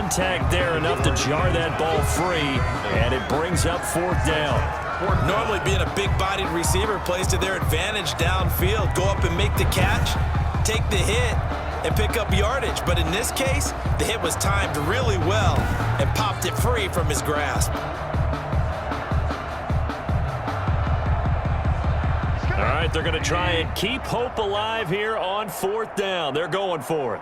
contact there enough to jar that ball free, and it brings up 4th down. Normally being a big-bodied receiver plays to their advantage downfield. Go up and make the catch, take the hit, and pick up yardage. But in this case, the hit was timed really well and popped it free from his grasp. All right, they're going to try and keep hope alive here on 4th down. They're going for it.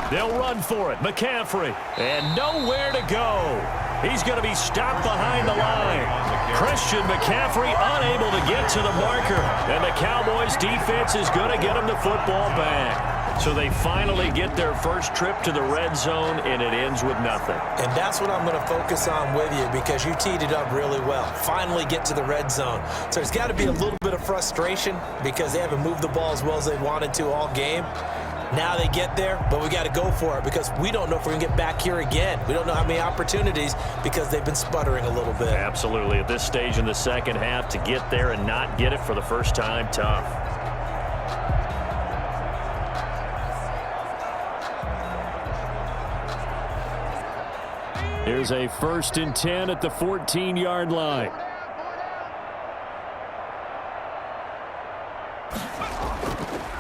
They'll run for it. McCaffrey, and nowhere to go. He's going to be stopped behind the line. Christian McCaffrey unable to get to the marker, and the Cowboys defense is going to get him the football back. So they finally get their first trip to the red zone, and it ends with nothing. And that's what I'm going to focus on with you, because you teed it up really well. Finally get to the red zone. So there's got to be a little bit of frustration because they haven't moved the ball as well as they wanted to all game. Now they get there, but we got to go for it because we don't know if we're going to get back here again. We don't know how many opportunities because they've been sputtering a little bit. Absolutely. At this stage in the second half, to get there and not get it for the first time, tough. Here's a 1st and 10 at the 14-yard line.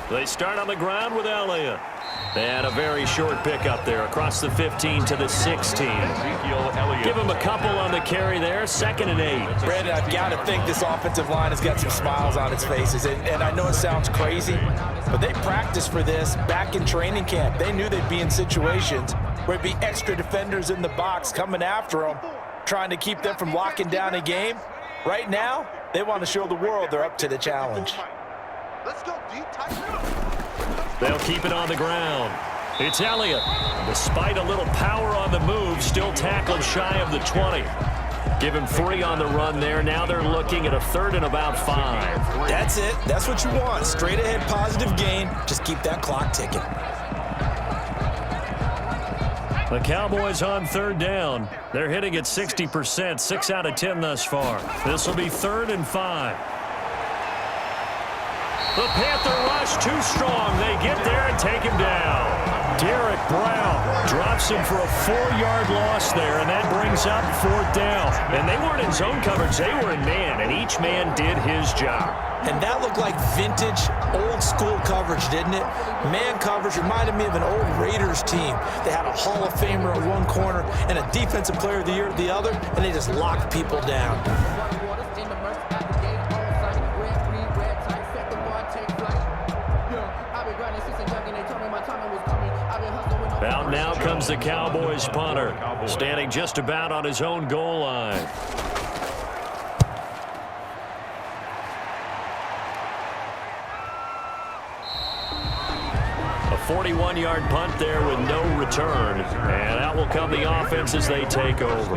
They start on the ground with Elliott. And a very short pickup there across the 15 to the 16. Give him a couple on the carry there. 2nd and 8. Brandon, I've got to think this offensive line has got some smiles on its faces. And I know it sounds crazy, but they practiced for this back in training camp. They knew they'd be in situations where it'd be extra defenders in the box coming after them, trying to keep them from locking down a game. Right now, they want to show the world they're up to the challenge. Let's go deep, tight. They'll keep it on the ground. It's Elliott. Despite a little power on the move, still tackled shy of the 20. Give him free on the run there. Now they're looking at a 3rd and about 5. That's it. That's what you want. Straight ahead positive gain. Just keep that clock ticking. The Cowboys on 3rd down. They're hitting at 60%, 6 out of 10 thus far. This will be 3rd and 5. The Panther rush too strong. They get there and take him down. Derek Brown drops him for a 4-yard loss there, and that brings up 4th down. And they weren't in zone coverage. They were in man, and each man did his job. And that looked like vintage, old-school coverage, didn't it? Man coverage reminded me of an old Raiders team. They had a Hall of Famer at one corner and a Defensive Player of the Year at the other, and they just locked people down. Out now comes the Cowboys punter, standing just about on his own goal line. A 41-yard punt there with no return. And out will come the offense as they take over.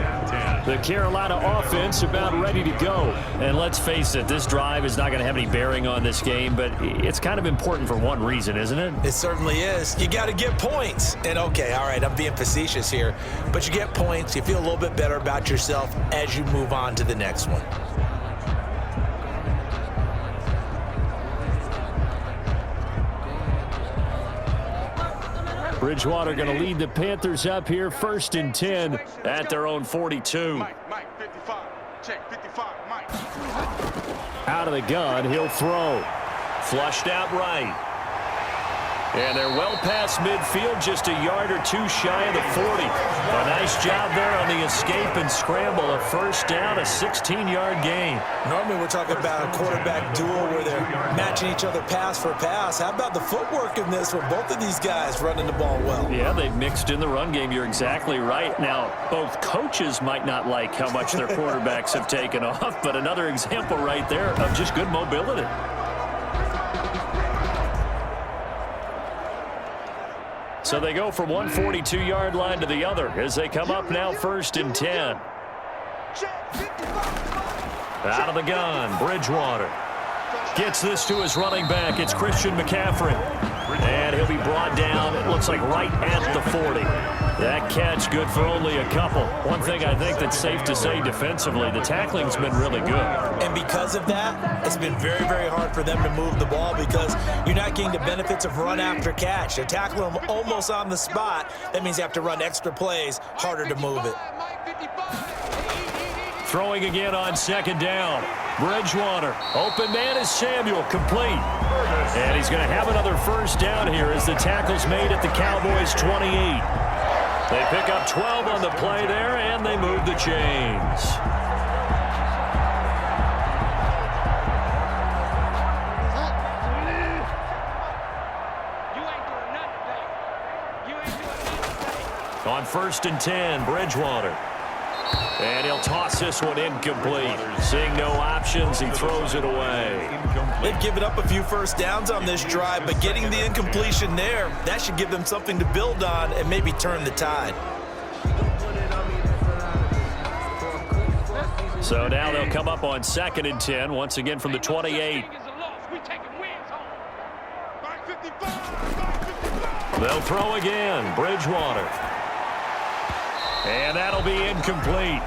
The Carolina offense about ready to go. And let's face it, this drive is not going to have any bearing on this game, but it's kind of important for one reason, isn't it? It certainly is. You got to get points. And okay, all right, I'm being facetious here, but you get points. You feel a little bit better about yourself as you move on to the next one. Bridgewater going to lead the Panthers up here, 1st and 10 at their own 42. Mike, 55. Check, 55, Mike. Out of the gun, he'll throw. Flushed out right. And they're well past midfield, just a yard or two shy of the 40. A nice job there on the escape and scramble. A 1st down, a 16-yard gain. Normally we're talking about a quarterback duel where they're matching each other pass for pass. How about the footwork in this one? Both of these guys running the ball well. Yeah, they've mixed in the run game. You're exactly right. Now, both coaches might not like how much their quarterbacks have taken off, but another example right there of just good mobility. So they go from one 42-yard line to the other as they come up now 1st and 10. Out of the gun, Bridgewater gets this to his running back. It's Christian McCaffrey. And he'll be brought down, it looks like right at the 40. That catch good for only a couple. One thing I think that's safe to say defensively, the tackling's been really good. And because of that, it's been very, very hard for them to move the ball because you're not getting the benefits of run after catch. They're tackling them almost on the spot. That means you have to run extra plays, harder to move it. Throwing again on second down. Bridgewater. Open man is Samuel. Complete. And he's going to have another first down here as the tackle's made at the Cowboys' 28. They pick up 12 on the play there, and they move the chains. On 1st and 10, Bridgewater. And he'll toss this one incomplete. Seeing no options, he throws it away. They've given up a few first downs on this drive, but getting the incompletion there, that should give them something to build on and maybe turn the tide. So now they'll come up on 2nd and 10, once again from the 28. They'll throw again. Bridgewater. And that'll be incomplete.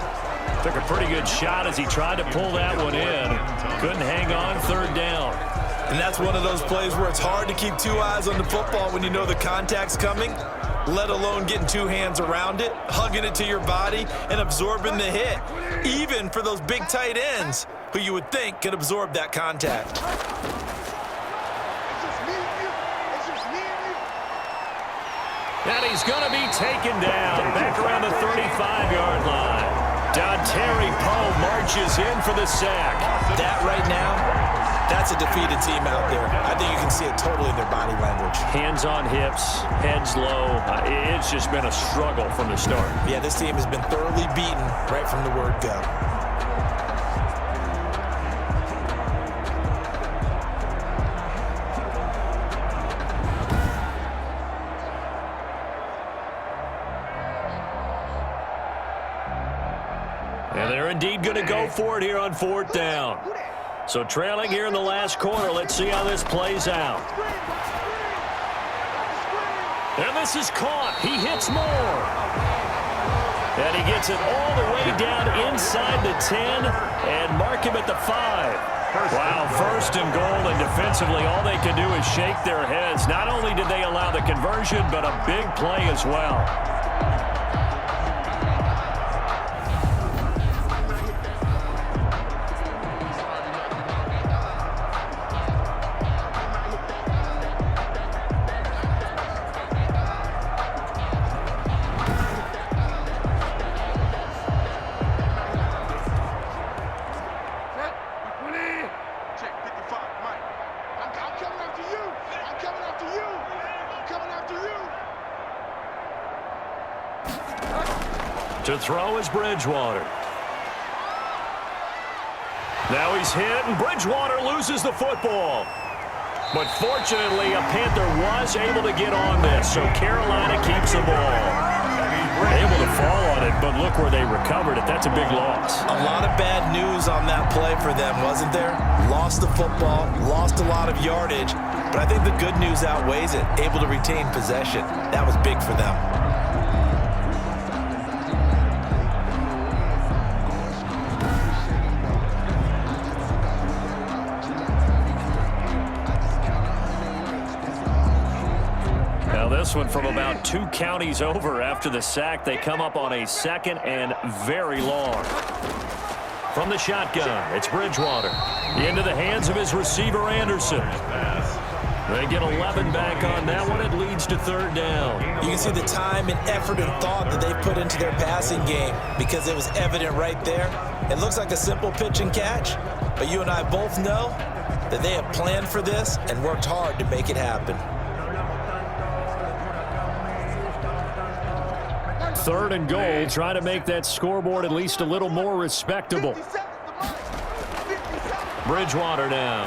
Took a pretty good shot as he tried to pull that one in. Couldn't hang on, 3rd down. And that's one of those plays where it's hard to keep 2 eyes on the football when you know the contact's coming, let alone getting 2 hands around it, hugging it to your body, and absorbing the hit, even for those big tight ends who you would think could absorb that contact. And he's going to be taken down back around the 35-yard line. Dontari Poe marches in for the sack. That right now, that's a defeated team out there. I think you can see it totally in their body language. Hands on hips, heads low. It's just been a struggle from the start. Yeah, this team has been thoroughly beaten right from the word go. And they're indeed going to go for it here on 4th down. So trailing here in the last quarter, let's see how this plays out. And this is caught. He hits more. And he gets it all the way down inside the 10 and mark him at the 5. Wow, 1st and goal, and defensively all they can do is shake their heads. Not only did they allow the conversion, but a big play as well. To throw is Bridgewater. Now he's hit, and Bridgewater loses the football. But fortunately, a Panther was able to get on this, so Carolina keeps the ball. Able to fall on it, but look where they recovered it. That's a big loss. A lot of bad news on that play for them, wasn't there? Lost the football, lost a lot of yardage, but I think the good news outweighs it. Able to retain possession. That was big for them. This one from about 2 counties over after the sack. They come up on a 2nd and very long. From the shotgun, it's Bridgewater. Into the hands of his receiver, Anderson. They get 11 back on that one. It leads to 3rd down. You can see the time and effort and thought that they put into their passing game because it was evident right there. It looks like a simple pitch and catch, but you and I both know that they have planned for this and worked hard to make it happen. 3rd and goal, try to make that scoreboard at least a little more respectable. Bridgewater now.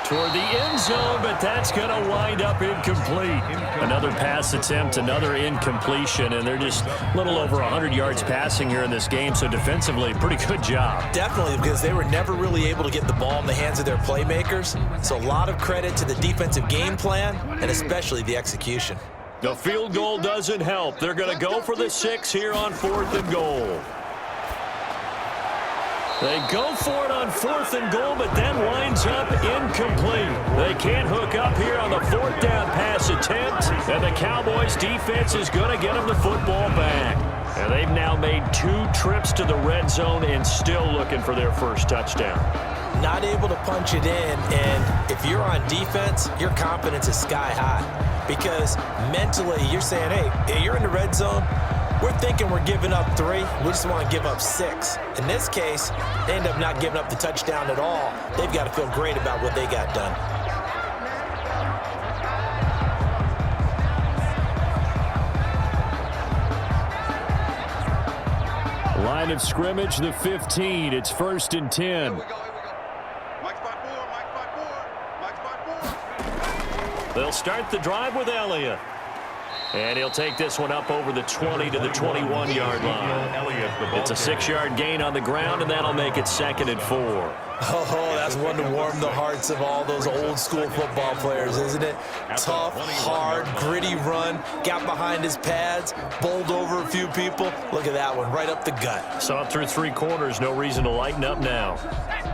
Toward the end zone, but that's going to wind up incomplete. Another pass attempt, another incompletion, and they're just a little over 100 yards passing here in this game, so defensively, pretty good job. Definitely, because they were never really able to get the ball in the hands of their playmakers, so a lot of credit to the defensive game plan and especially the execution. The field goal doesn't help. They're going to go for the 6 here on 4th and goal. They go for it on 4th and goal, but then winds up incomplete. They can't hook up here on the 4th down pass attempt, and the Cowboys defense is going to get them the football back. And they've now made 2 trips to the red zone and still looking for their first touchdown. Not able to punch it in, and if you're on defense, your confidence is sky high. Because mentally, you're saying, hey, you're in the red zone. We're thinking we're giving up 3. We just want to give up 6. In this case, they end up not giving up the touchdown at all. They've got to feel great about what they got done. Line of scrimmage, the 15. It's 1st and 10. Here we go. Mike's by 4. Mike's by 4. Mike's by 4. They'll start the drive with Elliott. And he'll take this one up over the 20 to the 21-yard line. It's a 6-yard gain on the ground, and that'll make it 2nd and 4. Oh, that's one to warm the hearts of all those old-school football players, isn't it? Tough, hard, gritty run, got behind his pads, bowled over a few people. Look at that one, right up the gut. Saw it through 3 quarters, no reason to lighten up now.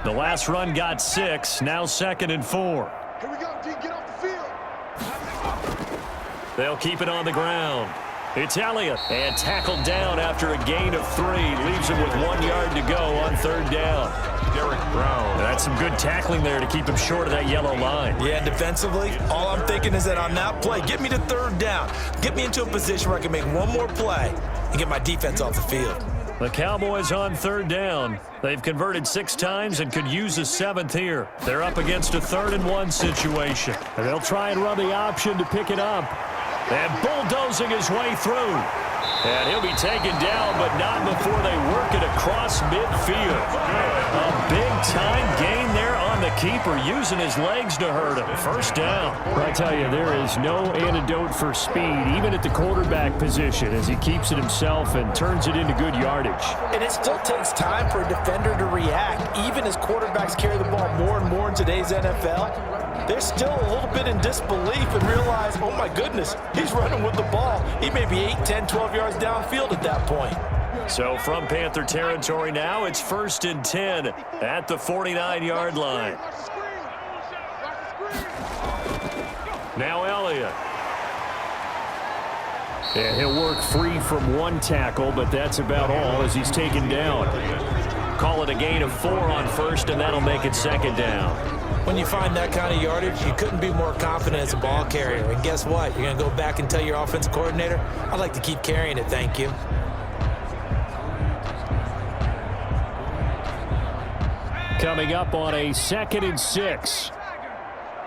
The last run got 6, now 2nd and 4. Here we go, D. Get off the field. They'll keep it on the ground. It's Elliott, and tackled down after a gain of 3. Leaves him with 1 yard to go on 3rd down. Derek Brown. That's some good tackling there to keep him short of that yellow line. Yeah, defensively, all I'm thinking is that on that play, get me to 3rd down. Get me into a position where I can make one more play and get my defense off the field. The Cowboys on 3rd down. They've converted 6 times and could use a 7th here. They're up against a 3rd and 1 situation. And they'll try and run the option to pick it up. And bulldozing his way through. And he'll be taken down, but not before they work it across midfield. A big-time gain there on the keeper, using his legs to hurt him. 1st down. I tell you, there is no antidote for speed, even at the quarterback position, as he keeps it himself and turns it into good yardage. And it still takes time for a defender to react. Even as quarterbacks carry the ball more and more in today's NFL, they're still a little bit in disbelief and realize, oh my goodness, he's running with the ball. He may be 8, 10, 12 yards downfield at that point. So from Panther territory now, it's 1st and 10 at the 49-yard line. Now Elliott. And he'll work free from 1 tackle, but that's about all as he's taken down. Call it a gain of 4 on 1st, and that'll make it 2nd down. When you find that kind of yardage, you couldn't be more confident as a ball carrier. And guess what? You're going to go back and tell your offensive coordinator, I'd like to keep carrying it, thank you. Coming up on a 2nd and 6.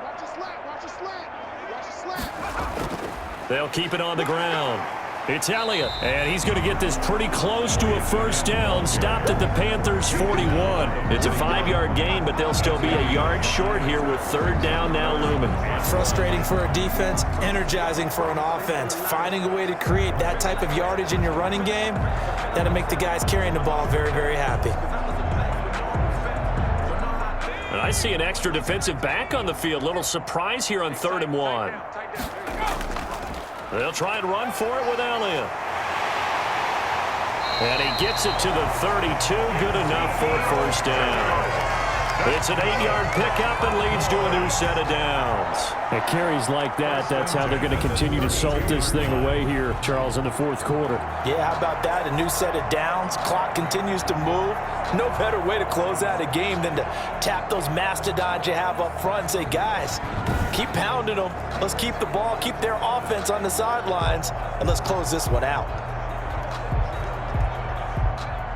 Watch the slant. Watch the slant. Watch the slant. They'll keep it on the ground. It's Elliott, and he's going to get this pretty close to a 1st down. Stopped at the Panthers' 41. It's a 5-yard gain, but they'll still be a yard short here with 3rd down now looming. Frustrating for a defense, energizing for an offense. Finding a way to create that type of yardage in your running game, that'll make the guys carrying the ball very, very happy. And I see an extra defensive back on the field. Little surprise here on 3rd and 1. They'll try and run for it with Elliott. And he gets it to the 32. Good enough for 1st down. It's an 8-yard pickup and leads to a new set of downs. At carries like that, that's how they're going to continue to salt this thing away here, Charles, in the 4th quarter. Yeah, how about that? A new set of downs. Clock continues to move. No better way to close out a game than to tap those mastodons you have up front and say, guys, keep pounding them. Let's keep the ball, keep their offense on the sidelines, and let's close this one out.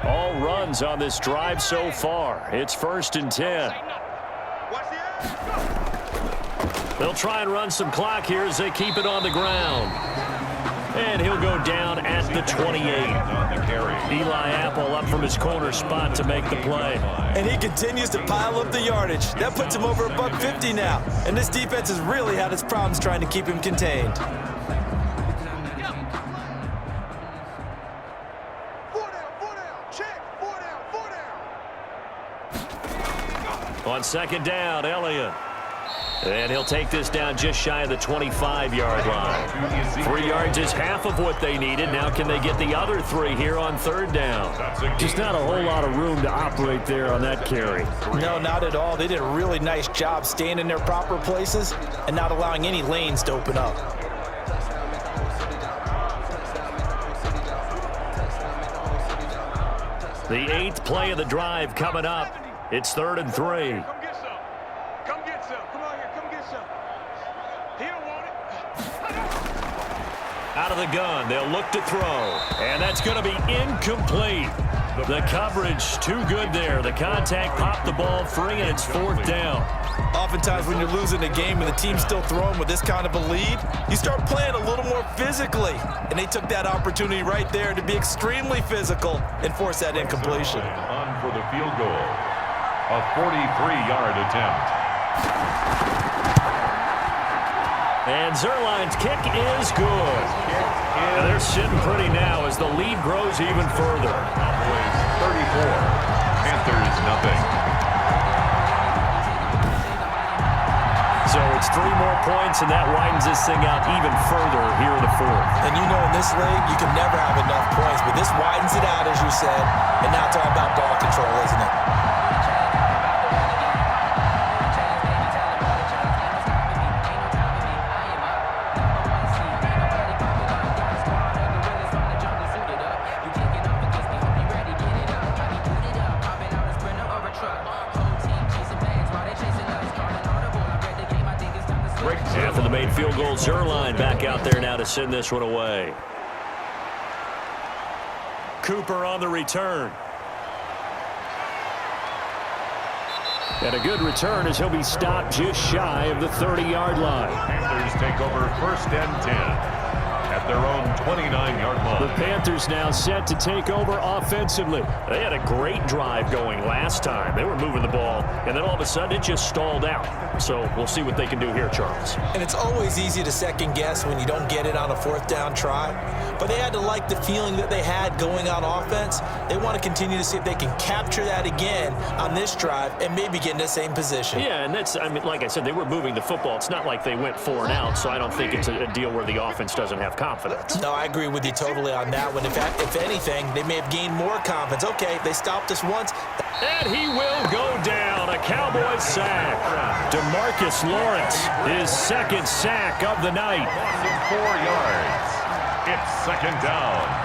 All runs on this drive so far. It's 1st and 10. They'll try and run some clock here as they keep it on the ground. And he'll go down at the 28. Eli Apple up from his corner spot to make the play. And he continues to pile up the yardage. That puts him over $150 now. And this defense has really had its problems trying to keep him contained. On 2nd down, Elliott. And he'll take this down just shy of the 25-yard line. 3 yards is half of what they needed. Now can they get the other 3 here on 3rd down? Just not a whole lot of room to operate there on that carry. No, not at all. They did a really nice job staying in their proper places and not allowing any lanes to open up. The 8th play of the drive coming up. It's 3rd and 3. Come get some. Come get some. Come on here. Come get some. He don't want it. Out of the gun, they'll look to throw. And that's going to be incomplete. The coverage too good there. The contact popped the ball free, and it's 4th down. Oftentimes when you're losing a game and the team's still throwing with this kind of a lead, you start playing a little more physically. And they took that opportunity right there to be extremely physical and force that incompletion. On for the field goal. A 43-yard attempt. And Zerline's kick is good. And they're sitting pretty now as the lead grows even further. Cowboys 34. Panthers nothing. So it's 3 more points, and that widens this thing out even further here in the 4th. And you know in this league, you can never have enough points, but this widens it out, as you said, and now it's all about ball control, isn't it? After the made field goal, Zerline back out there now to send this one away. Cooper on the return. And a good return as he'll be stopped just shy of the 30-yard line. Panthers take over 1st and 10 at their own 29-yard line. The Panthers now set to take over offensively. They had a great drive going last time. They were moving the ball, and then all of a sudden it just stalled out. So we'll see what they can do here, Charles. And it's always easy to second guess when you don't get it on a 4th down try. But they had to like the feeling that they had going on offense. They want to continue to see if they can capture that again on this drive and maybe get in the same position. Yeah, and that's, I mean, like I said, they were moving the football. It's not like they went 4 and out, so I don't think it's a deal where the offense doesn't have confidence. No, I agree with you totally on that one. In fact, if anything, they may have gained more confidence. Okay, they stopped us once. And he will go down. A Cowboys sack. DeMarcus Lawrence, his 2nd sack of the night. 4 yards. It's 2nd down.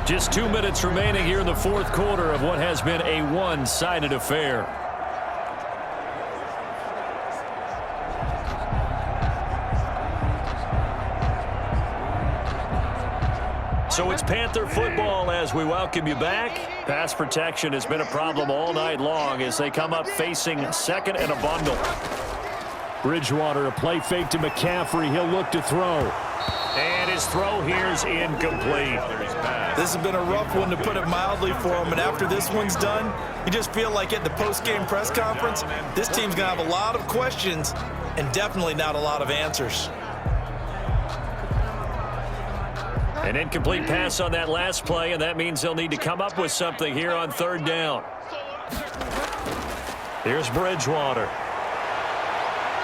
Just 2 minutes remaining here in the 4th quarter of what has been a one-sided affair. So it's Panther football as we welcome you back. Pass protection has been a problem all night long as they come up facing 2nd and a bundle. Bridgewater, a play fake to McCaffrey. He'll look to throw. And his throw here is incomplete. This has been a rough one, to put it mildly, for him. And after this one's done, you just feel like at the post-game press conference, this team's going to have a lot of questions and definitely not a lot of answers. An incomplete pass on that last play, and that means they'll need to come up with something here on 3rd down. Here's Bridgewater.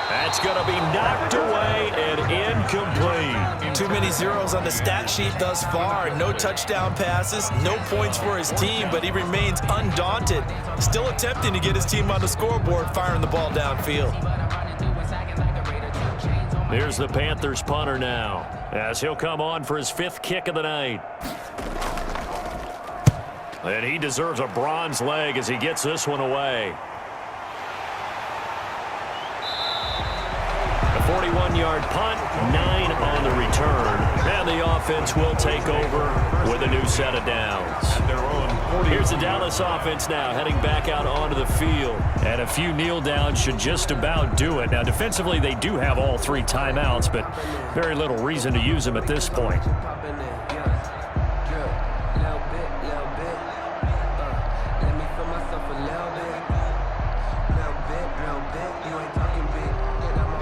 That's going to be knocked away and incomplete. Too many zeros on the stat sheet thus far. No touchdown passes, no points for his team, but he remains undaunted. Still attempting to get his team on the scoreboard, firing the ball downfield. Here's the Panthers punter now, as he'll come on for his 5th kick of the night. And he deserves a bronze leg as he gets this one away. 41-yard punt, 9 on the return. And the offense will take over with a new set of downs. Here's the Dallas offense now heading back out onto the field. And a few kneel downs should just about do it. Now, defensively, they do have all 3 timeouts, but very little reason to use them at this point.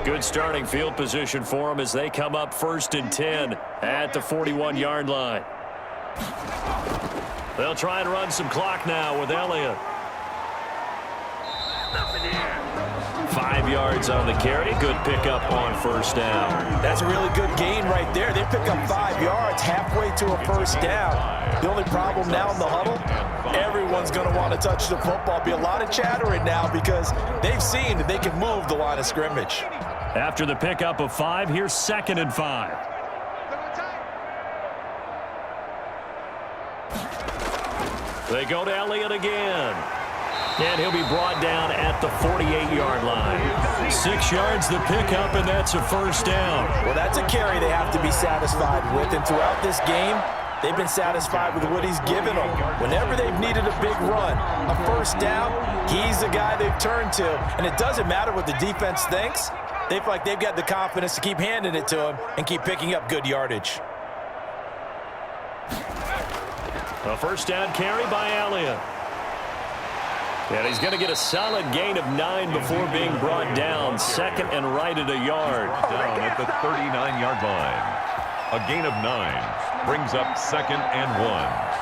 Good starting field position for them as they come up 1st and 10 at the 41-yard line. They'll try and run some clock now with Elliott. 5 yards on the carry. Good pickup on 1st down. That's a really good gain right there. They pick up 5 yards halfway to a 1st down. The only problem now in the huddle, everyone's going to want to touch the football. Be a lot of chattering now because they've seen that they can move the line of scrimmage. After the pickup of 5, here's 2nd and 5. They go to Elliott again. And he'll be brought down at the 48-yard line. 6 yards the pickup, and that's a 1st down. Well, that's a carry they have to be satisfied with. And throughout this game, they've been satisfied with what he's given them. Whenever they've needed a big run, a 1st down, he's the guy they've turned to. And it doesn't matter what the defense thinks. They feel like they've got the confidence to keep handing it to him and keep picking up good yardage. A 1st down carry by Elliott. And he's going to get a solid gain of 9 before being brought down. 2nd and right at a yard. Down at the 39-yard line. A gain of 9 brings up 2nd and 1.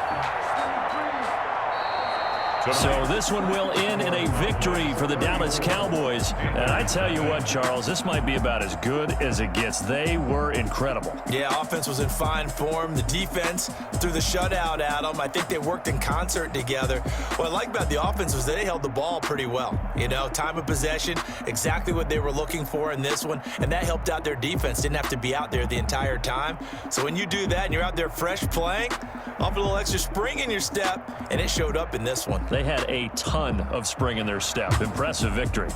So this one will end in a victory for the Dallas Cowboys. And I tell you what, Charles, this might be about as good as it gets. They were incredible. Yeah, offense was in fine form. The defense threw the shutout at them. I think they worked in concert together. What I like about the offense was they held the ball pretty well. You know, time of possession, exactly what they were looking for in this one. And that helped out their defense. Didn't have to be out there the entire time. So when you do that and you're out there fresh playing, off a little extra spring in your step, and it showed up in this one. They had a ton of spring in their step. Impressive victory.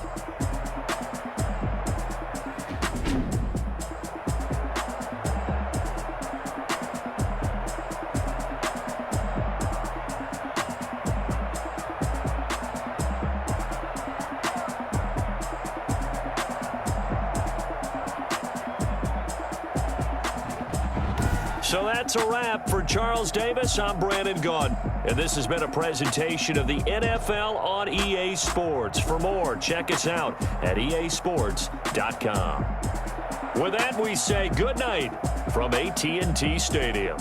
So that's a wrap for Charles Davis. I'm Brandon Gaudin, and this has been a presentation of the NFL on EA Sports. For more, check us out at easports.com. With that, we say good night from AT&T Stadium.